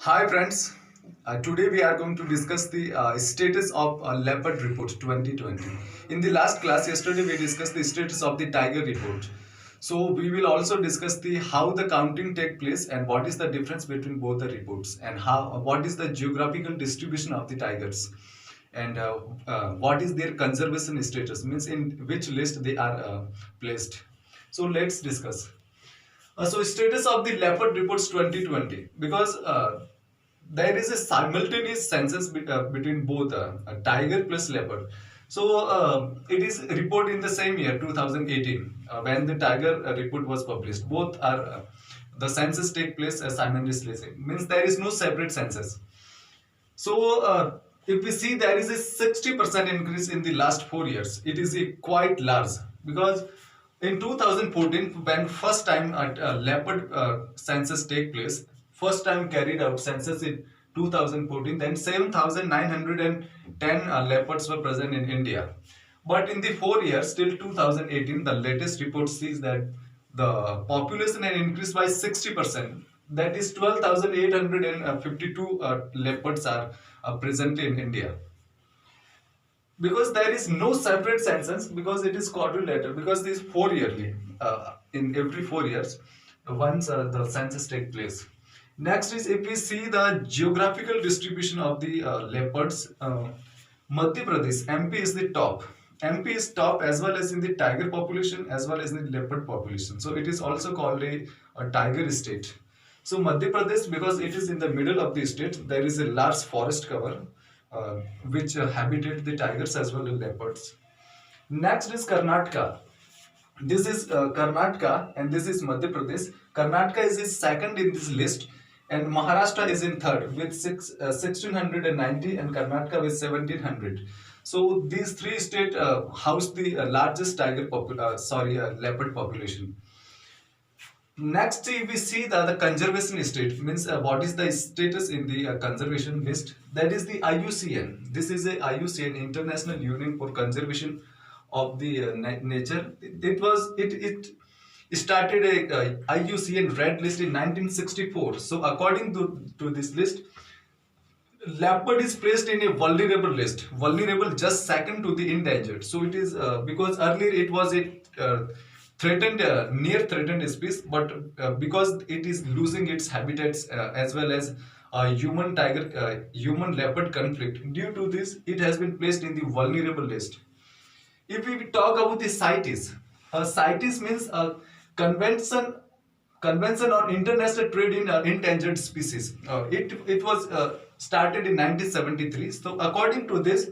Hi friends, today we are going to discuss the status of leopard report 2020. In the last class yesterday we discussed the status of the tiger report. So we will also discuss the how the counting take place and what is the difference between both the reports and how what is the geographical distribution of the tigers and what is their conservation status, means in which list they are placed. So let's discuss. So status of the leopard reports 2020, because there is a simultaneous census between both tiger plus leopard. So it is reported in the same year 2018 when the tiger report was published. Both are the census take place simultaneously. Means there is no separate census. So, if we see there is a 60% increase in the last 4 years, it is a quite large, because in 2014, when first time at leopard census take place, first time carried out census in 2014, then 7,910 leopards were present in India. But in the 4 years till 2018, the latest report sees that the population had increased by 60%. That is 12,852 leopards are present in India. Because there is no separate census, because it is quadrilateral, because this 4 yearly, in every 4 years, once the census take place. Next is, if we see the geographical distribution of the leopards, Madhya Pradesh, MP is the top. MP is top as well as in the tiger population as well as in the leopard population. So it is also called a tiger state. So Madhya Pradesh, because it is in the middle of the state, there is a large forest cover which habitate the tigers as well as leopards. Next is Karnataka. This is Karnataka and this is Madhya Pradesh. Karnataka is second in this list and Maharashtra is in third with 1690 and Karnataka with 1700. So these three states house the largest leopard population. Next, if we see the conservation state, means what is the status in the conservation list? That is the IUCN. This is a IUCN, International Union for Conservation of the Nature. It started a IUCN red list in 1964. So according to this list, leopard is placed in a vulnerable list, vulnerable just second to the endangered. So it is because earlier it was a threatened, near threatened species, but because it is losing its habitats as well as human leopard conflict, due to this it has been placed in the vulnerable list. If we talk about the CITES, CITES means convention on international trade in endangered species. It was started in 1973. So according to this,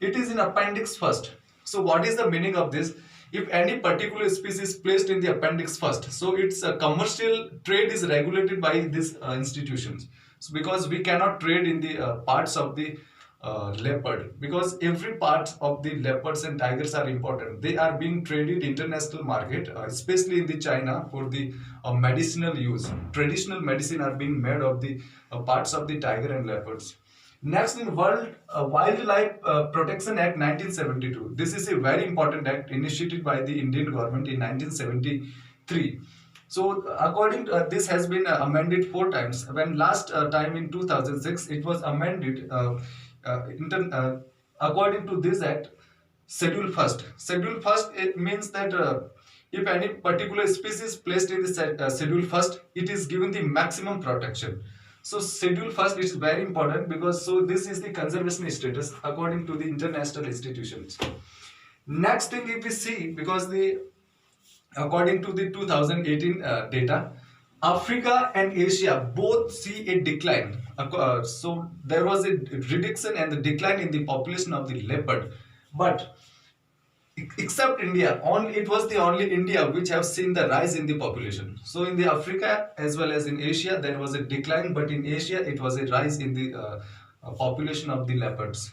it is in appendix first. So what is the meaning of this? If any particular species placed in the appendix first, so its commercial trade is regulated by these institutions. So because we cannot trade in the parts of the leopard, because every part of the leopards and tigers are important. They are being traded international market, especially in the China, for the medicinal use. Traditional medicine are being made of the parts of the tiger and leopards. Next, in World Wildlife Protection Act 1972. This is a very important act initiated by the Indian government in 1973. So according to this has been amended four times. When last time in 2006 it was amended, according to this act, schedule first. Schedule first, it means that if any particular species placed in the schedule first, it is given the maximum protection. So schedule first is very important, because so this is the conservation status according to the international institutions. Next thing, if we see, because the according to the 2018 data, Africa and Asia both see a decline. So there was a reduction and the decline in the population of the leopard, but except India, only it was the only India which have seen the rise in the population. So in the Africa as well as in Asia there was a decline, but in Asia it was a rise in the population of the leopards.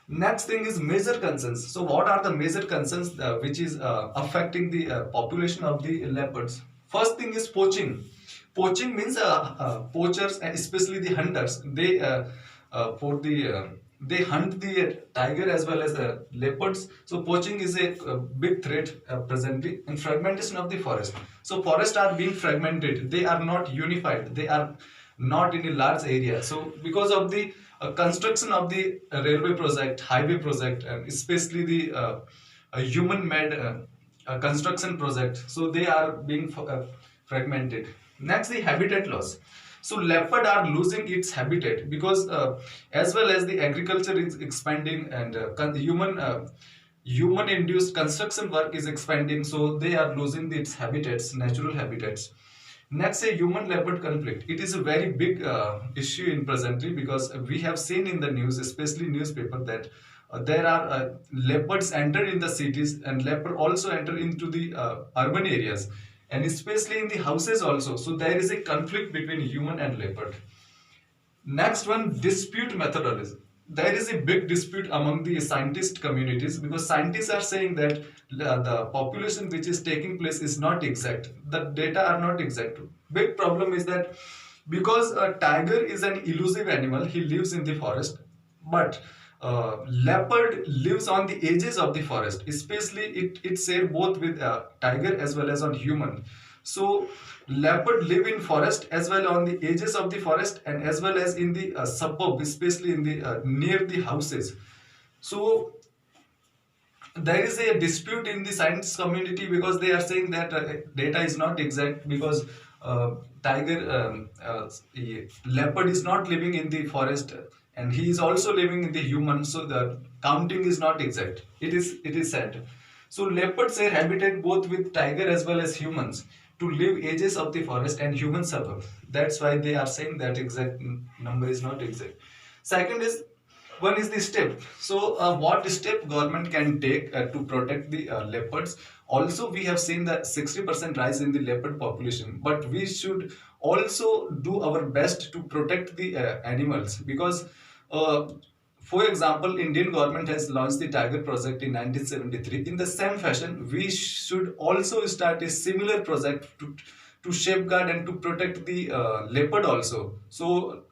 Next thing is major concerns. So what are the major concerns which is affecting the population of the leopards? First thing is poaching. Poaching means poachers and especially the hunters, they hunt the tiger as well as the leopards. So poaching is a big threat presently. And fragmentation of the forest. So forests are being fragmented. They are not unified. They are not in a large area. So because of the construction of the railway project, highway project, and especially the human made construction project, so they are being fragmented. Next, the habitat loss. So leopard are losing its habitat because as well as the agriculture is expanding, and human induced construction work is expanding, so they are losing its habitats, natural habitats. Next, a human leopard conflict. It is a very big issue in presently, because we have seen in the news, especially newspaper, that there are leopards enter in the cities, and leopard also enter into the urban areas, and especially in the houses also. So there is a conflict between human and leopard. Next one, dispute methodology. There is a big dispute among the scientist communities, because scientists are saying that the population which is taking place is not exact. The data are not exact. Big problem is that because a tiger is an elusive animal, he lives in the forest, but leopard lives on the edges of the forest. Especially it share both with tiger as well as on human. So leopard live in forest as well on the edges of the forest, and as well as in the suburb, especially in the near the houses. So there is a dispute in the science community, because they are saying that data is not exact, because tiger leopard is not living in the forest, and he is also living in the human, so the counting is not exact. It is said. So leopards share habitat both with tiger as well as humans, to live edges of the forest and human suburb. That's why they are saying that exact number is not exact. Second is, one is the step. So what step government can take to protect the leopards. Also we have seen that 60% rise in the leopard population, but we should also do our best to protect the animals, because uh, for example, Indian government has launched the Tiger Project in 1973. In the same fashion, we should also start a similar project to safeguard and to protect the leopard also. So